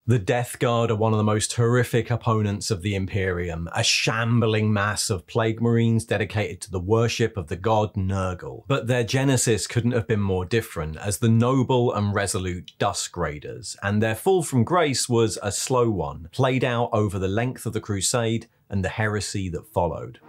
The Death Guard are one of the most horrific opponents of the Imperium, a shambling mass of plague marines dedicated to the worship of the god Nurgle. But their genesis couldn't have been more different as the noble and resolute Dusk Raiders, and their fall from grace was a slow one, played out over the length of the Crusade and the heresy that followed.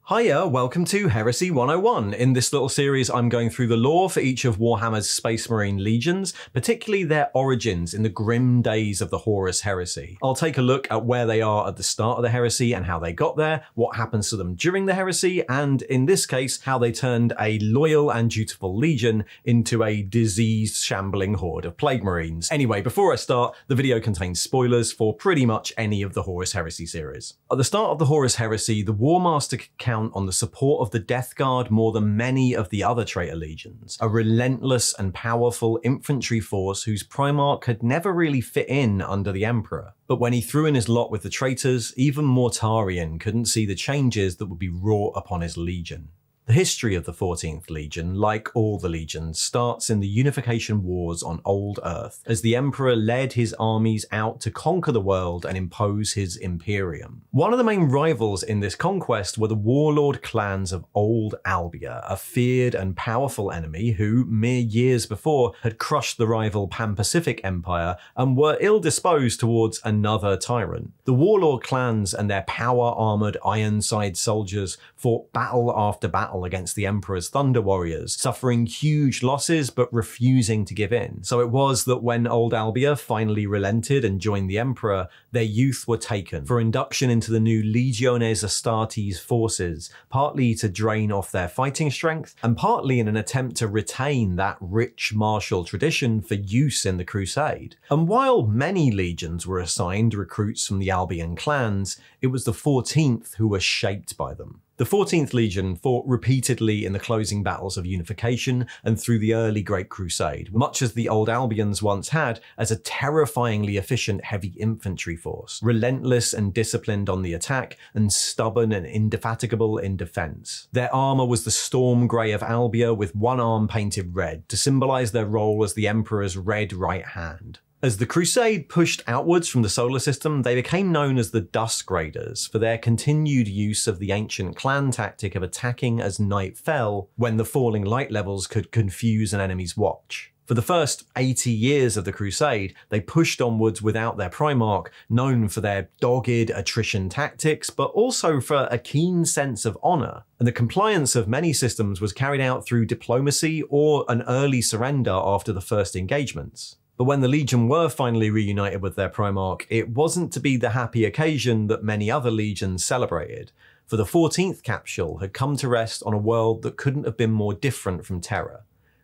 Hiya, welcome to Heresy 101. In this little series, I'm going through the lore for each of Warhammer's Space Marine legions, particularly their origins in the grim days of the HORUS heresy. I'll take a look at where they are at the start of the heresy and how they got there, what happens to them during the heresy, and in this case, how they turned a loyal and dutiful legion into a diseased, shambling horde of plague marines. Anyway, before I start, the video contains spoilers for pretty much any of the HORUS heresy series. At the start of the HORUS heresy, the War Master could count on the support of the Death Guard more than many of the other traitor legions, a relentless and powerful infantry force whose Primarch had never really fit in under the Emperor. But when he threw in his lot with the traitors, even Mortarion couldn't see the changes that would be wrought upon his legion. The history of the 14th Legion, like all the legions, starts in the Unification Wars on Old Earth, as the Emperor led his armies out to conquer the world and impose his Imperium. One of the main rivals in this conquest were the warlord clans of Old Albia, a feared and powerful enemy who, mere years before, had crushed the rival Pan-Pacific Empire and were ill-disposed towards another tyrant. The warlord clans and their power-armoured Ironside soldiers fought battle after battle against the Emperor's Thunder Warriors, suffering huge losses but refusing to give in. So it was that when Old Albia finally relented and joined the Emperor, their youth were taken for induction into the new legionnaires Astartes forces, partly to drain off their fighting strength, and partly in an attempt to retain that rich martial tradition for use in the Crusade. And while many legions were assigned recruits from the Albion clans, it was the 14th who were shaped by them. The 14th Legion fought repeatedly in the closing battles of Unification and through the early Great Crusade, much as the Old Albions once had, as a terrifyingly efficient heavy infantry force, relentless and disciplined on the attack, and stubborn and indefatigable in defense. Their armor was the storm grey of Albia with one arm painted red, to symbolize their role as the Emperor's red right hand. As the Crusade pushed outwards from the solar system, they became known as the Dusk Raiders for their continued use of the ancient clan tactic of attacking as night fell, when the falling light levels could confuse an enemy's watch. For the first 80 years of the Crusade, they pushed onwards without their Primarch, known for their dogged attrition tactics, but also for a keen sense of honour. And the compliance of many systems was carried out through diplomacy or an early surrender after the first engagements. But when the Legion were finally reunited with their Primarch, it wasn't to be the happy occasion that many other legions celebrated, for the 14th capsule had come to rest on a world that couldn't have been more different from Terra,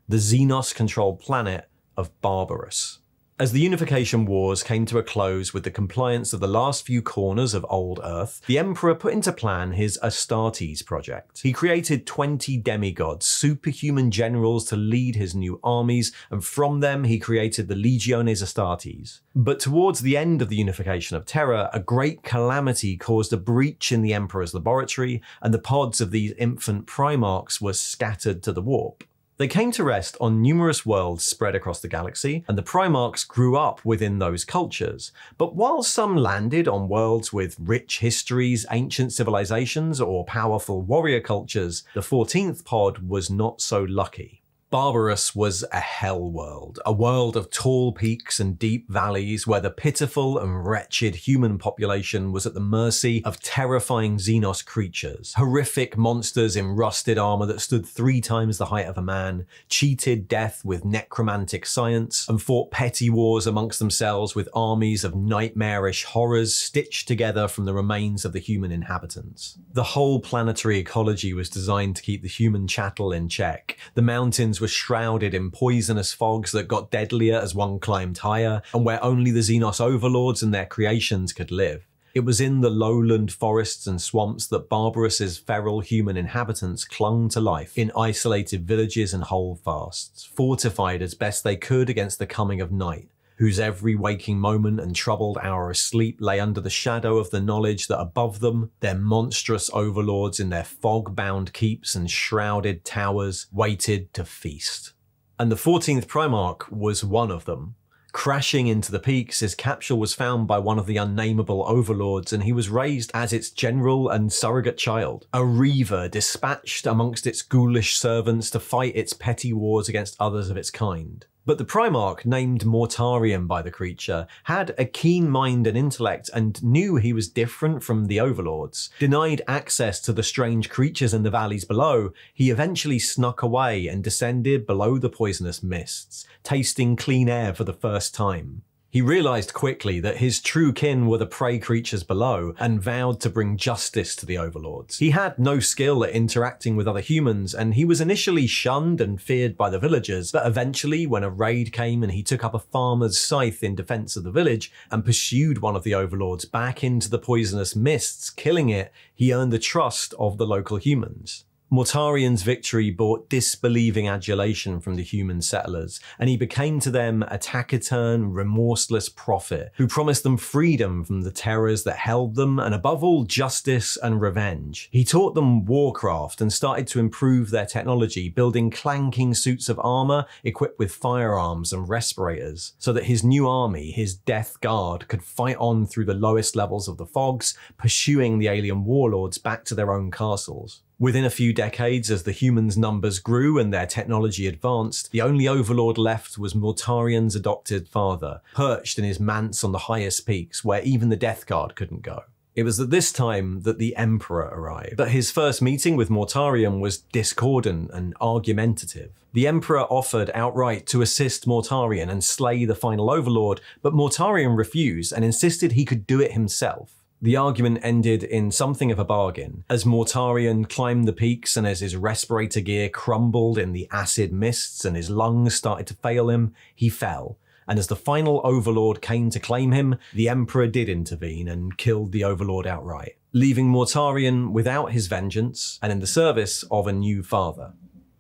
the Xenos-controlled planet of Barbarans. As the Unification Wars came to a close with the compliance of the last few corners of Old Earth, the Emperor put into plan his Astartes project. He created 20 demigods, superhuman generals to lead his new armies, and from them he created the Legiones Astartes. But towards the end of the unification of Terra, a great calamity caused a breach in the Emperor's laboratory, and the pods of these infant Primarchs were scattered to the warp. They came to rest on numerous worlds spread across the galaxy, and the Primarchs grew up within those cultures. But while some landed on worlds with rich histories, ancient civilizations, or powerful warrior cultures, the 14th pod was not so lucky. Barbarans was a hell world, a world of tall peaks and deep valleys where the pitiful and wretched human population was at the mercy of terrifying Xenos creatures, horrific monsters in rusted armor that stood 3 times the height of a man, cheated death with necromantic science, and fought petty wars amongst themselves with armies of nightmarish horrors stitched together from the remains of the human inhabitants. The whole planetary ecology was designed to keep the human chattel in check. The mountains were shrouded in poisonous fogs that got deadlier as one climbed higher, and where only the Xenos overlords and their creations could live. It was in the lowland forests and swamps that Barbarans' feral human inhabitants clung to life in isolated villages and holdfasts, fortified as best they could against the coming of night, whose every waking moment and troubled hour of sleep lay under the shadow of the knowledge that above them, their monstrous overlords in their fog-bound keeps and shrouded towers waited to feast. And the 14th Primarch was one of them. Crashing into the peaks, his capsule was found by one of the unnameable overlords, and he was raised as its general and surrogate child, a reaver dispatched amongst its ghoulish servants to fight its petty wars against others of its kind. But the Primarch, named Mortarion by the creature, had a keen mind and intellect and knew he was different from the overlords. Denied access to the strange creatures in the valleys below, he eventually snuck away and descended below the poisonous mists, tasting clean air for the first time. He realised quickly that his true kin were the prey creatures below and vowed to bring justice to the overlords. He had no skill at interacting with other humans, and he was initially shunned and feared by the villagers, but eventually when a raid came and he took up a farmer's scythe in defence of the village and pursued one of the overlords back into the poisonous mists, killing it, he earned the trust of the local humans. Mortarion's victory brought disbelieving adulation from the human settlers, and he became to them a taciturn, remorseless prophet who promised them freedom from the terrors that held them, and above all, justice and revenge. He taught them warcraft and started to improve their technology, building clanking suits of armor equipped with firearms and respirators, so that his new army, his Death Guard, could fight on through the lowest levels of the fogs, pursuing the alien warlords back to their own castles. Within a few decades, as the humans' numbers grew and their technology advanced, the only overlord left was Mortarion's adopted father, perched in his manse on the highest peaks where even the Death Guard couldn't go. It was at this time that the Emperor arrived, but his first meeting with Mortarion was discordant and argumentative. The Emperor offered outright to assist Mortarion and slay the final overlord, but Mortarion refused and insisted he could do it himself. The argument ended in something of a bargain, as Mortarion climbed the peaks and as his respirator gear crumbled in the acid mists and his lungs started to fail him, he fell. And as the final overlord came to claim him, the Emperor did intervene and killed the overlord outright, leaving Mortarion without his vengeance and in the service of a new father.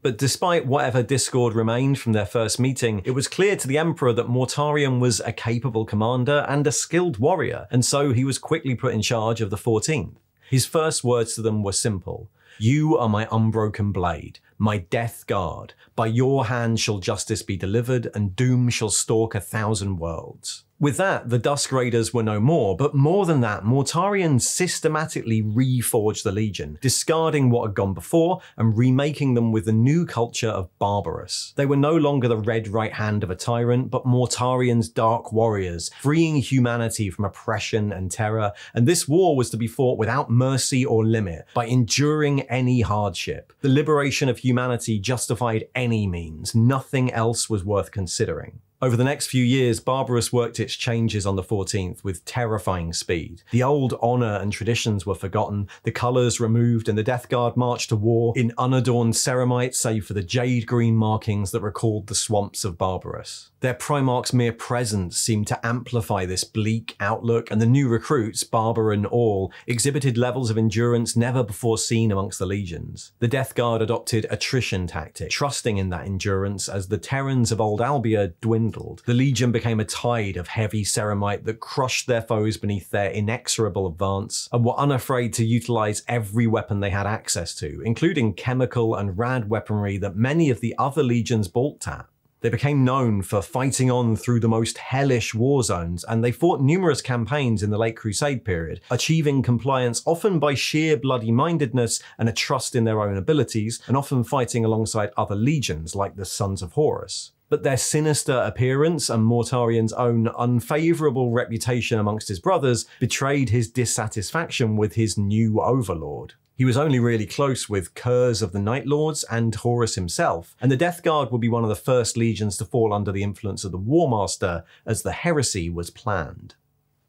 But despite whatever discord remained from their first meeting, it was clear to the Emperor that Mortarion was a capable commander and a skilled warrior, and so he was quickly put in charge of the 14th. His first words to them were simple: "You are my unbroken blade, my death guard. By your hand shall justice be delivered, and doom shall stalk 1,000 worlds." With that, the Dusk Raiders were no more, but more than that, Mortarion systematically reforged the Legion, discarding what had gone before and remaking them with the new culture of Barbarans. They were no longer the red right hand of a tyrant, but Mortarion's dark warriors, freeing humanity from oppression and terror, and this war was to be fought without mercy or limit, by enduring any hardship. The liberation of humanity justified any means, nothing else was worth considering. Over the next few years, Barbarans worked its changes on the 14th with terrifying speed. The old honour and traditions were forgotten, the colours removed, and the Death Guard marched to war in unadorned ceramite save for the jade-green markings that recalled the swamps of Barbarans. Their Primarch's mere presence seemed to amplify this bleak outlook, and the new recruits, Barbaran all, exhibited levels of endurance never before seen amongst the legions. The Death Guard adopted attrition tactics, trusting in that endurance as the Terrans of Old Albia dwindled. The Legion became a tide of heavy ceramite that crushed their foes beneath their inexorable advance, and were unafraid to utilise every weapon they had access to, including chemical and rad weaponry that many of the other legions balked at. They became known for fighting on through the most hellish war zones, and they fought numerous campaigns in the late Crusade period, achieving compliance often by sheer bloody-mindedness and a trust in their own abilities, and often fighting alongside other legions like the Sons of Horus. But their sinister appearance and Mortarion's own unfavourable reputation amongst his brothers betrayed his dissatisfaction with his new overlord. He was only really close with Curs of the Night Lords and HORUS himself, and the Death Guard would be one of the first legions to fall under the influence of the War Master as the HERESY was planned.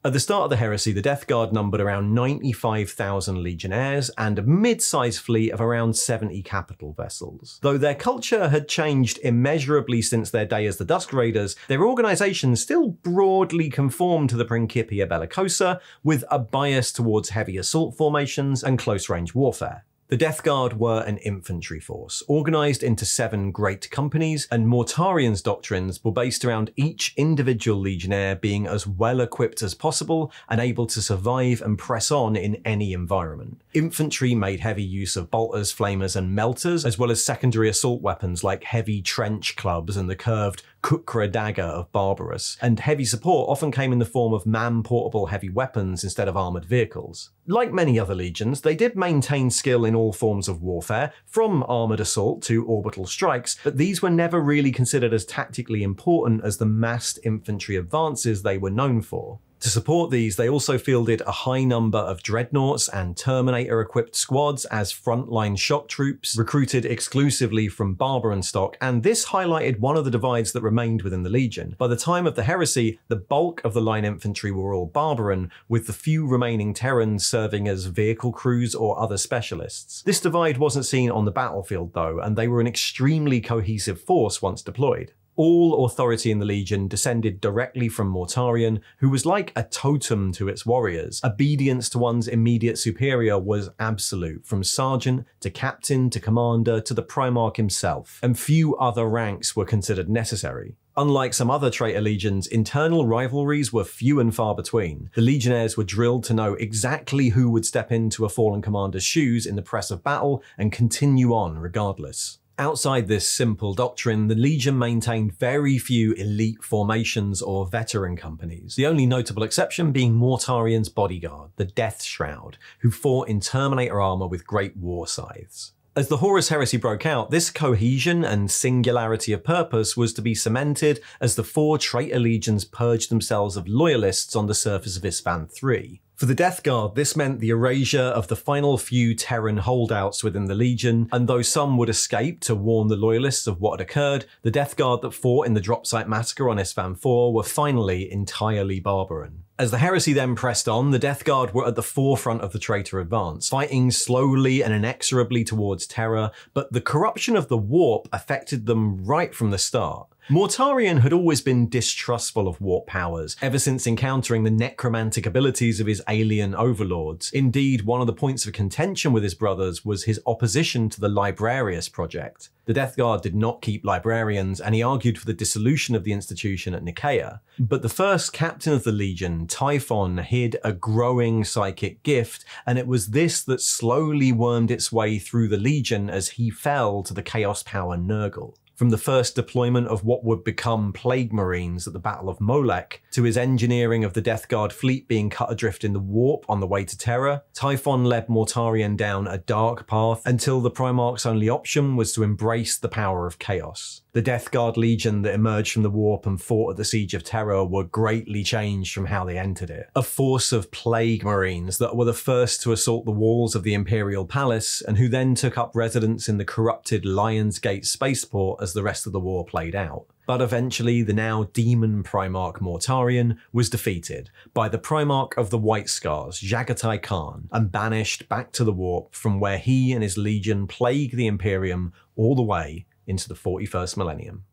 At the start of the HERESY, the Death Guard numbered around 95,000 legionnaires and a mid-sized fleet of around 70 capital vessels. Though their culture had changed immeasurably since their day as the Dusk Raiders, their organisation still broadly conformed to the Principia Bellicosa, with a bias towards heavy assault formations and close-range warfare. The Death Guard were an infantry force, organised into 7 great companies, and Mortarion's doctrines were based around each individual legionnaire being as well equipped as possible and able to survive and press on in any environment. Infantry made heavy use of bolters, flamers, and melters, as well as secondary assault weapons like heavy trench clubs and the curved Kukra dagger of Barbarans, and heavy support often came in the form of man-portable heavy weapons instead of armoured vehicles. Like many other legions, they did maintain skill in all forms of warfare, from armoured assault to orbital strikes, but these were never really considered as tactically important as the massed infantry advances they were known for. To support these, they also fielded a high number of dreadnoughts and Terminator-equipped squads as frontline shock troops, recruited exclusively from Barbaran stock, and this highlighted one of the divides that remained within the Legion. By the time of the Heresy, the bulk of the line infantry were all Barbaran, with the few remaining Terrans serving as vehicle crews or other specialists. This divide wasn't seen on the battlefield though, and they were an extremely cohesive force once deployed. All authority in the Legion descended directly from Mortarion, who was like a totem to its warriors. Obedience to one's immediate superior was absolute, from sergeant to captain to commander to the Primarch himself, and few other ranks were considered necessary. Unlike some other traitor legions, internal rivalries were few and far between. The legionnaires were drilled to know exactly who would step into a fallen commander's shoes in the press of battle and continue on regardless. Outside this simple doctrine, the Legion maintained very few elite formations or veteran companies, the only notable exception being Mortarion's bodyguard, the Death Shroud, who fought in Terminator armour with great war scythes. As the HORUS heresy broke out, this cohesion and singularity of purpose was to be cemented as the 4 traitor legions purged themselves of loyalists on the surface of Isstvan III. For the Death Guard, this meant the erasure of the final few Terran holdouts within the Legion, and though some would escape to warn the loyalists of what had occurred, the Death Guard that fought in the Dropsite Massacre on Isstvan IV were finally entirely Barbaran. As the heresy then pressed on, the Death Guard were at the forefront of the traitor advance, fighting slowly and inexorably towards Terra, but the corruption of the warp affected them right from the start. Mortarion had always been distrustful of warp powers, ever since encountering the necromantic abilities of his alien overlords. Indeed, one of the points of contention with his brothers was his opposition to the Librarius project. The Death Guard did not keep librarians, and he argued for the dissolution of the institution at Nicaea. But the first captain of the Legion, Typhon, hid a growing psychic gift, and it was this that slowly wormed its way through the Legion as he fell to the Chaos Power Nurgle. From the first deployment of what would become Plague Marines at the Battle of Molech, to his engineering of the Death Guard fleet being cut adrift in the warp on the way to Terra, Typhon led Mortarion down a dark path until the Primarch's only option was to embrace the power of chaos. The Death Guard Legion that emerged from the warp and fought at the Siege of Terra were greatly changed from how they entered it. A force of Plague Marines that were the first to assault the walls of the Imperial Palace, and who then took up residence in the corrupted Lion's Gate spaceport as the rest of the war played out. But eventually, the now demon Primarch Mortarion was defeated by the Primarch of the White Scars, Jagatai Khan, and banished back to the warp, from where he and his legion plague the Imperium all the way into the 41st millennium.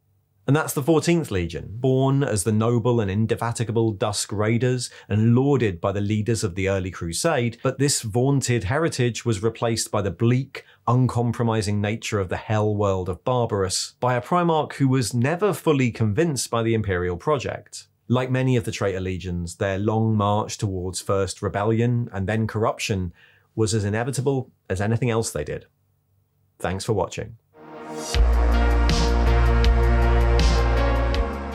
And that's the 14th Legion, born as the noble and indefatigable Dusk Raiders and lauded by the leaders of the early Crusade, but this vaunted heritage was replaced by the bleak, uncompromising nature of the hell world of Barbarans, by a Primarch who was never fully convinced by the Imperial project. Like many of the traitor legions, their long march towards first rebellion and then corruption was as inevitable as anything else they did. Thanks for watching.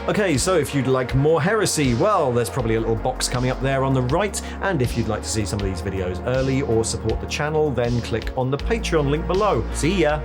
Okay, so if you'd like more Heresy, well, there's probably a little box coming up there on the right, and if you'd like to see some of these videos early or support the channel, then click on the Patreon link below. See ya!